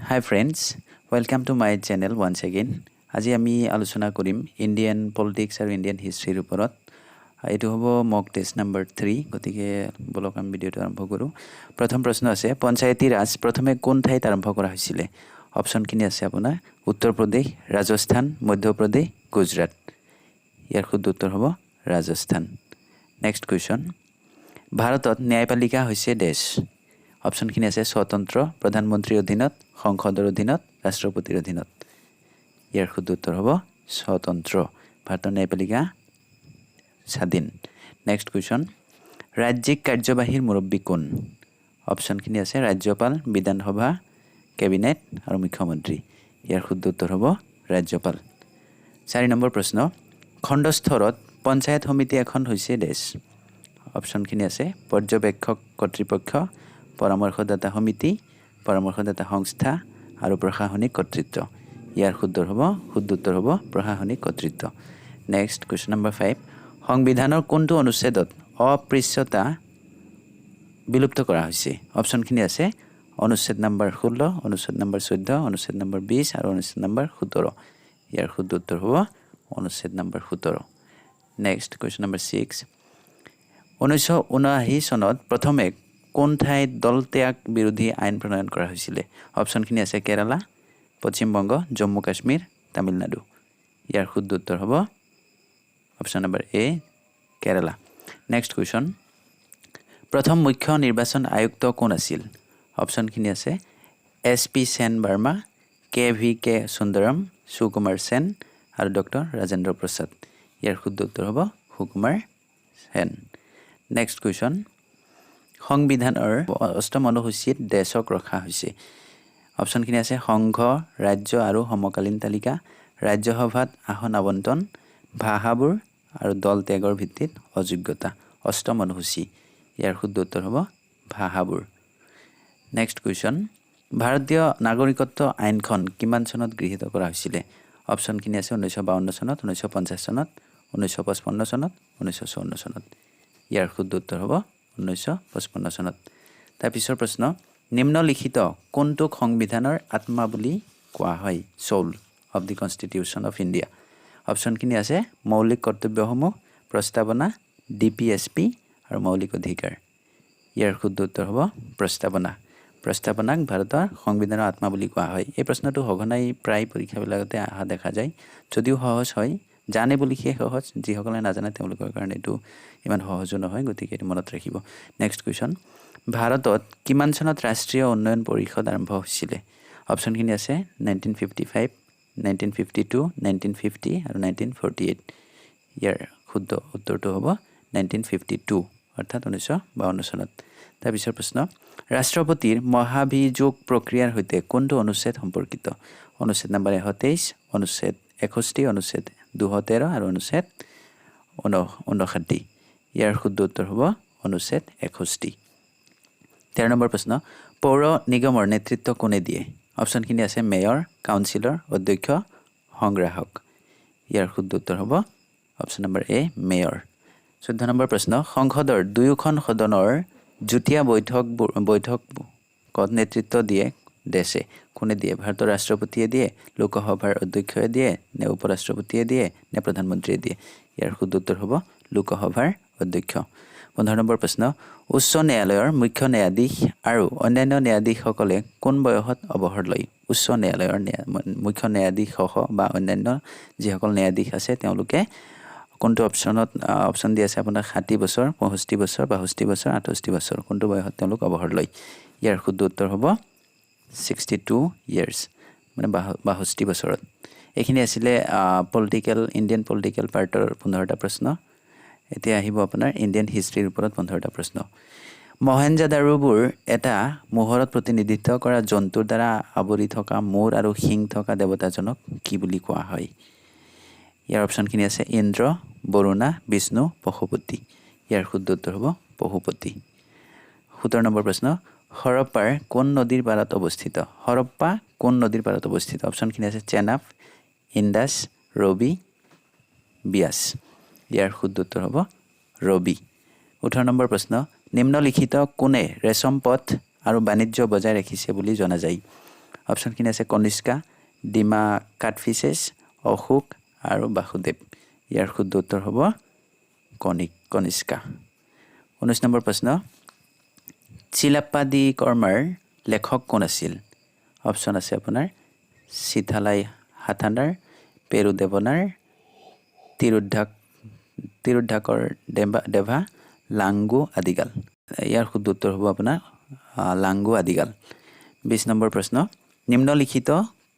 Hi friends, welcome to my channel once again. আজি আমি আলোচনা কৰিম ইন্ডিয়ান পলিটিক্স আৰু ইন্ডিয়ান হিষ্ট্ৰীৰ ওপৰত। এটো হ'ব মক টেষ্ট নম্বৰ 3 গতিকে বলক আমি ভিডিওটো আৰম্ভ কৰো। প্ৰথম প্ৰশ্ন আছে পঞ্চায়তী ৰাজ প্ৰথমে কোন ঠাইত আৰম্ভ কৰা হৈছিল? অপচন কিনি আছে আপোনাৰ উত্তৰ প্ৰদেশ, ৰাজস্থান, মধ্য প্ৰদেশ, গুজৰাট। ইয়াৰ শুদ্ধ উত্তৰ হ'ব ৰাজস্থান। নেক্সট কোৱেশ্চন ভাৰতত ন্যায়পালিকা হৈছে দেশ। অপচন কিনি আছে স্বতন্ত্ৰ, প্ৰধানমন্ত্ৰীৰ অধীনত, সংসদৰ অধীনত, ৰাষ্ট্ৰপতিৰ অধীনত। ইয়াৰ শুদ্ধ উত্তৰ হ'ব স্বতন্ত্ৰ। ভাৰতৰ ন্যায়পালিকা স্বাধীন। নেক্সট কোৱেশ্চন ৰাজ্যিক কাৰ্যবাহীৰ মুৰব্বী কোন? অপচন কিনি আছে ৰাজ্যপাল, বিধানসভা, কেবিনেট আৰু মুখ্যমন্ত্ৰী। ইয়াৰ শুদ্ধ উত্তৰ হ'ব ৰাজ্যপাল। 4 নম্বৰ প্ৰশ্ন খণ্ডস্তৰত পঞ্চায়ত সমিতি এখন হৈছে দেশ। অপচন কিনি আছে পৰ্যবেক্ষক কৰ্তৃপক্ষ, পৰামৰ্শদাতা সমিতি, পৰামৰ্শদাতা সংস্থা আৰু প্ৰশাসনিক কৰ্তৃত্ব। ইয়াৰ শুদ্ধ উত্তৰ হ'ব প্ৰশাসনিক কৰ্তৃত্ব। নেক্সট কোৱেশ্চন নম্বৰ 5 সংবিধানৰ কোনটো অনুচ্ছেদত অস্পৃশ্যতা বিলুপ্ত কৰা হৈছে? অপচন কিনি আছে অনুচ্ছেদ নম্বৰ 16, অনুচ্ছেদ নম্বৰ 14, অনুচ্ছেদ নম্বৰ 20 আৰু অনুচ্ছেদ নম্বৰ 17। ইয়াৰ শুদ্ধ উত্তৰ হ'ব অনুচ্ছেদ নম্বৰ 17। নেক্সট কোৱেশ্চন নম্বৰ 6 1979 চনত প্ৰথমে কোন ঠাইত দল ত্যাগ বিৰোধী আইন প্ৰণয়ন কৰা হৈছিল? অপচন কিনি আছে কেৰালা, পশ্চিম বংগ, জম্মু কাশ্মীৰ, তামিলনাডু। ইয়াৰ শুদ্ধ উত্তৰ হ'ব অপচন নম্বৰ এ কেৰালা। নেক্সট কোৱেশ্চন প্ৰথম মুখ্য নিৰ্বাচন আয়ুক্ত কোন আছিল? অপচন কিনি আছে SP সেন বাৰ্মা, KVK সুন্দৰম, সুকুমাৰ সেন আৰু ডক্টৰ ৰাজেন্দ্ৰ প্ৰসাদ। ইয়াৰ শুদ্ধ উত্তৰ হ'ব সুকুমাৰ সেন। নেক্সট কোৱেশ্চন সংবিধানৰ অষ্টম অনুসূচীত দেশক ৰখা হৈছে। অপচন কিনি আছে সংঘ, ৰাজ্য আৰু সমকালীন তালিকা, ৰাজ্যসভাত আসন আবণ্টন, ভাষাবোৰ আৰু দল ত্যাগৰ ভিত্তিত অযোগ্যতা। অষ্টম অনুসূচী। ইয়াৰ শুদ্ধ উত্তৰ হ'ব ভাষাবোৰ। নেক্সট কুৱেশ্যন ভাৰতীয় নাগৰিকত্ব আইনখন কিমান চনত গৃহীত কৰা হৈছিল? অপচন কিনি আছে 1952 চনত, 1950 চনত, 1955 চনত, 1954 চনত। ইয়াৰ শুদ্ধ উত্তৰ হ'ব 1955 চনত। তাৰপিছৰ প্ৰশ্ন নিম্নলিখিত কোনটোক সংবিধানৰ আত্মা বুলি কোৱা হয়? Soul of the constitution of India. অপচন কিনি আছে মৌলিক কৰ্তব্যসমূহ, প্ৰস্তাৱনা, DPSP আৰু মৌলিক অধিকাৰ। ইয়াৰ শুদ্ধ উত্তৰ হ'ব প্ৰস্তাৱনা। প্ৰস্তাৱনাক ভাৰতৰ সংবিধানৰ আত্মা বুলি কোৱা হয়। এই প্ৰশ্নটো সঘনাই প্ৰায় পৰীক্ষাবিলাকতে অহা দেখা যায়। যদিও সহজ হয়, জানে বুলিহে সহজ, যিসকলে নাজানে তেওঁলোকৰ কাৰণে এইটো ইমান সহজো নহয়, গতিকে এইটো মনত ৰাখিব। নেক্সট কুৱেশ্যন ভাৰতত কিমান চনত ৰাষ্ট্ৰীয় উন্নয়ন পৰিষদ আৰম্ভ হৈছিল? অপচনখিনি আছে 1955, 1952, 1950 আৰু 1948। ইয়াৰ শুদ্ধ উত্তৰটো হ'ব 1952 অৰ্থাৎ 1952 চনত। তাৰপিছৰ প্ৰশ্ন ৰাষ্ট্ৰপতিৰ মহাভিযোগ প্ৰক্ৰিয়াৰ সৈতে কোনটো অনুচ্ছেদ সম্পৰ্কিত? অনুচ্ছেদ নম্বৰ 123, অনুচ্ছেদ 61, অনুচ্ছেদ 213 আৰু অনুচ্ছেদ 59। ইয়াৰ শুদ্ধ উত্তৰ হ'ব অনুচ্ছেদ 61। 13 নম্বৰ প্ৰশ্ন পৌৰ নিগমৰ নেতৃত্ব কোনে দিয়ে? অপচনখিনি আছে মেয়ৰ, কাউন্সিলৰ, অধ্যক্ষ, সংগ্ৰাহক। ইয়াৰ শুদ্ধ উত্তৰ হ'ব অপচন নম্বৰ এ মেয়ৰ। 14 নম্বৰ প্ৰশ্ন সংসদৰ দুয়োখন সদনৰ যুটীয়া বৈঠকত নেতৃত্ব দিয়ে দেশে কোনে দিয়ে? ভাৰতৰ ৰাষ্ট্ৰপতিয়ে দিয়ে, লোকসভাৰ অধ্যক্ষই দিয়ে, নে উপৰাষ্ট্ৰপতিয়ে দিয়ে, নে প্ৰধানমন্ত্ৰীয়ে দিয়ে? ইয়াৰ শুদ্ধ উত্তৰ হ'ব লোকসভাৰ অধ্যক্ষ। 15 নম্বৰ প্ৰশ্ন উচ্চ ন্যায়ালয়ৰ মুখ্য ন্যায়াধীশ আৰু অন্যান্য ন্যায়াধীশসকলে কোন বয়সত অৱসৰ লয়? উচ্চ ন্যায়ালয়ৰ মুখ্য ন্যায়াধীশ সহ বা অন্যান্য যিসকল ন্যায়াধীশ আছে তেওঁলোকে কোনটো অপচন দি আছে আপোনাৰ 60 বছৰ, 65 বছৰ, 62 বছৰ, 68 বছৰ কোনটো বয়সত তেওঁলোক অৱসৰ লয়? ইয়াৰ শুদ্ধ উত্তৰ হ'ব 62 ইয়াৰ্ছ মানে 62 বছৰত। এইখিনি আছিলে ইণ্ডিয়ান পলিটিকেল পাৰ্টৰ 15টা প্ৰশ্ন। এতিয়া আহিব আপোনাৰ ইণ্ডিয়ান হিষ্ট্ৰীৰ ওপৰত 15টা প্ৰশ্ন। মহেঞ্জোদাৰোবোৰ এটা মোহৰত প্ৰতিনিধিত্ব কৰা জন্তুৰ দ্বাৰা আৱৰি থকা মূৰ আৰু শিং থকা দেৱতাজনক কি বুলি কোৱা হয়? ইয়াৰ অপচনখিনি আছে ইন্দ্ৰ, বৰুণা, বিষ্ণু, পশুপতি। ইয়াৰ শুদ্ধ উত্তৰ হ'ব পশুপতি। 17 নম্বৰ প্ৰশ্ন হৰপ্পাৰ কোন নদীৰ পাৰত অৱস্থিত? হৰপ্পা কোন নদীৰ পাৰত অৱস্থিত? অপচনখিনি আছে চেনাব, ইণ্ডাছ, ৰবি, বিয়াছ। ইয়াৰ শুদ্ধ উত্তৰ হ'ব ৰবি। 18 নম্বৰ প্ৰশ্ন নিম্নলিখিত কোনে ৰেচম পথ আৰু বাণিজ্য বজাই ৰাখিছে বুলি জনা যায়? অপশ্যনখিনি আছে কনিষ্কা, ডিমা কাটফিছেছ, অশোক আৰু বাসুদেৱ। ইয়াৰ শুদ্ধ উত্তৰ হ'ব কনিষ্কা। 19 নম্বৰ প্ৰশ্ন, চিলাপ্পাদি কৰ্মাৰ লেখক কোন আছিল? অপশ্যন আছে আপোনাৰ চিথালাই হাথানাৰ, পেৰুদেৱনাৰ, তিৰুদ্ধাকৰ দেভা, লাংগু আদিগাল। ইয়াৰ শুদ্ধ উত্তৰ হ'ব আপোনাৰ লাংগু আদিগাল। 20 নম্বৰ প্ৰশ্ন, নিম্নলিখিত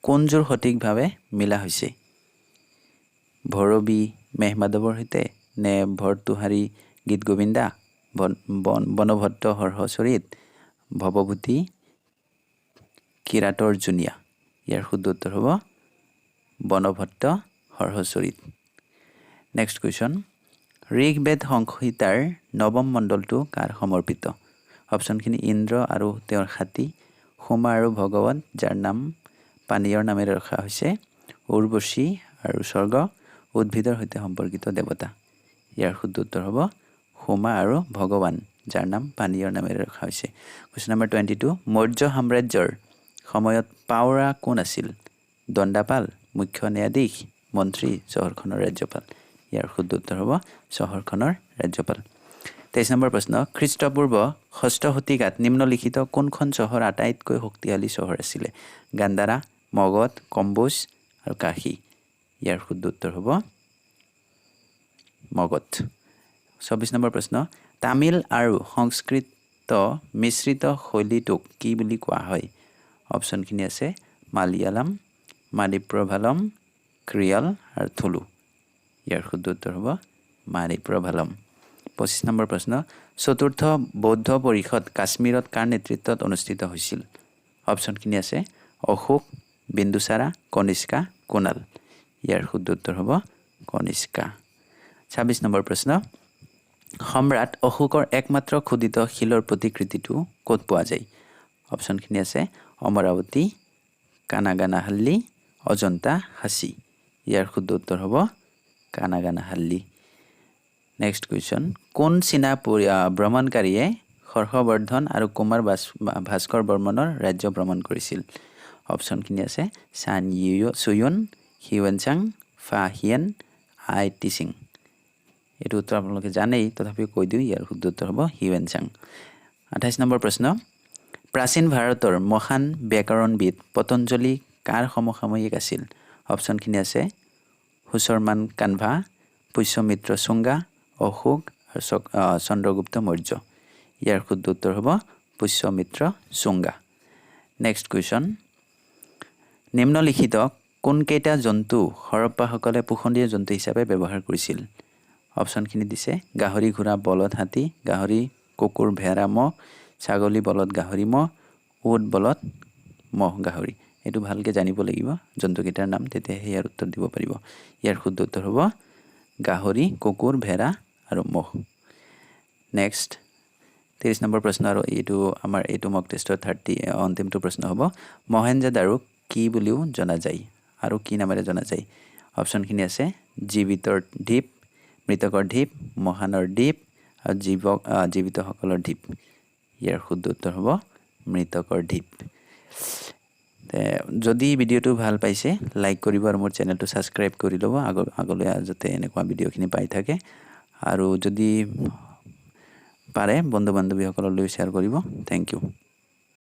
কোনযোৰ সঠিকভাৱে মিলা হৈছে? ভৈৰৱী মেহমাধৱৰ সৈতে নে ভৰতুহাৰী গীত গোবিন্দা, বনভট্ট হৰ্ষচৰিত, ভৱভূতি কিৰাতৰ জুনীয়া। ইয়াৰ শুদ্ধ উত্তৰ হ'ব বনভট্ট হৰ্ষচৰিত। নেক্সট কুৱেশ্যন, ঋগ্বেদ সংহিতাৰ নৱম মণ্ডলটো কাৰ সমৰ্পিত? অপশ্যনখিনি ইন্দ্ৰ আৰু তেওঁৰ হাতী, সোমা আৰু ভগৱত যাৰ নাম পানীয়ৰ নামেৰে ৰখা হৈছে, উৰ্বশী আৰু স্বৰ্গ, উদ্ভিদৰ সৈতে সম্পৰ্কিত দেৱতা। ইয়াৰ শুদ্ধ উত্তৰ হ'ব সোমা আৰু ভগৱান যাৰ নাম পানীয়ৰ নামেৰে ৰখা হৈছে। কুৱেশ্যন নম্বৰ 22, মৌৰ্য সাম্ৰাজ্যৰ সময়ত পাউৰা কোন আছিল? দণ্ডাপাল, মুখ্য ন্যায়াধীশ, মন্ত্ৰী, চহৰখনৰ ৰাজ্যপাল। ইয়াৰ শুদ্ধ উত্তৰ হ'ব চহৰখনৰ ৰাজ্যপাল। 23 নম্বৰ প্ৰশ্ন, খ্ৰীষ্টপূৰ্ব 6ষ্ঠ শতিকাত নিম্নলিখিত কোনখন চহৰ আটাইতকৈ শক্তিশালী চহৰ আছিলে? গান্ধাৰা, মগধ, কম্বোজ আৰু কাশী। ইয়াৰ শুদ্ধ উত্তৰ হ'ব মগধ। 24 নম্বৰ প্ৰশ্ন, তামিল আৰু সংস্কৃত মিশ্ৰিত শৈলীটোক কি বুলি কোৱা হয়? অপশ্যনখিনি আছে মালিয়ালম, মালিপ্ৰভালম, ক্ৰিয়ল আৰু থুলু। ইয়াৰ শুদ্ধ উত্তৰ হ'ব মালিপ্ৰভালম। 25 নম্বৰ প্ৰশ্ন, চতুৰ্থ বৌদ্ধ পৰিষদ কাশ্মীৰত কাৰ নেতৃত্বত অনুষ্ঠিত হৈছিল? অপশ্যনখিনি আছে অশোক, বিন্দুচাৰা, কনিষ্কা, কুনাল। ইয়াৰ শুদ্ধ উত্তৰ হ'ব কনিষ্কা। 26 নম্বৰ প্ৰশ্ন, সম্ৰাট অশোকৰ একমাত্ৰ খোদিত শিলৰ প্ৰতিকৃতিটো ক'ত পোৱা যায়? অপশ্যনখিনি আছে অমৰাৱতী, কানাগানাহাল্লি, অজন্তা, সাঁচি। ইয়াৰ শুদ্ধ উত্তৰ হ'ব কানাগানাহাল্লি। নেক্সট কুৱেশ্যন, কোন চীনা ভ্ৰমণকাৰীয়ে হৰ্ষবৰ্ধন আৰু কুমাৰ ভাস্কৰ বৰ্মনৰ ৰাজ্য ভ্ৰমণ কৰিছিল? অপশ্যনখিনি আছে চান চুয়ুন, হিউৱেনচাং, ফা হিয়েন, আই টিচিং। এইটো উত্তৰ আপোনালোকে জানেই, তথাপিও কৈ দিওঁ, ইয়াৰ শুদ্ধ উত্তৰ হ'ব হিউৱেনচাং। 28 নম্বৰ প্ৰশ্ন, প্ৰাচীন ভাৰতৰ মহান ব্যাকৰণবিদ পতঞ্জলি কাৰ সমসাময়িক আছিল? অপশ্যনখিনি আছে সুশৰ্মান কানভা, পুষ্যমিত্ৰ চুংগা, অশোক আৰু চন্দ্ৰগুপ্ত মৌৰ্য। ইয়াৰ শুদ্ধ উত্তৰ হ'ব পুষ্যমিত্ৰ চুংগা। নেক্সট কুৱেশ্যন, নিম্নলিখিত কোনকেইটা জন্তু হৰপ্পাসকলে পোষণীয় জন্তু হিচাপে ব্যৱহাৰ কৰিছিল? অপশ্যনখিনি দিছে গাহৰি, ঘোঁৰা, বলদ, হাতী, গাহৰি, কুকুৰ, ভেড়া, মহ, ছাগলী, বলদ, গাহৰি, মহ, উট, বলদ, মহ, গাহৰি। এইটো ভালকৈ জানিব লাগিব জন্তুকেইটাৰ নাম, তেতিয়াহে ইয়াৰ উত্তৰ দিব পাৰিব। ইয়াৰ শুদ্ধ উত্তৰ হ'ব গাহৰি, কুকুৰ, ভেড়া আৰু মহ। নেক্সট 30 নম্বৰ প্ৰশ্ন, আৰু এইটো মক টেষ্টৰ অন্তিমটো প্ৰশ্ন হ'ব, মহেঞ্জোদাৰোক কি বুলিও জনা যায় আৰু কি নামেৰে জনা যায়? অপশ্যনখিনি আছে জীৱিতৰ দ্বীপ, মৃতকৰ দ্বীপ, মহানৰ দ্বীপ আৰু জীৱিতসকলৰ দ্বীপ। ইয়াৰ শুদ্ধ উত্তৰ হ'ব মৃতকৰ দ্বীপ। যদি ভিডিঅ'টো ভাল পাইছে লাইক কৰিব আৰু মোৰ চেনেলটো ছাবস্ক্ৰাইব কৰি ল'ব, আগলৈ যাতে এনেকুৱা ভিডিঅ'খিনি পাই থাকে। আৰু যদি পাৰে বন্ধু বান্ধৱীসকললৈ শ্বেয়াৰ কৰিব। Thank U.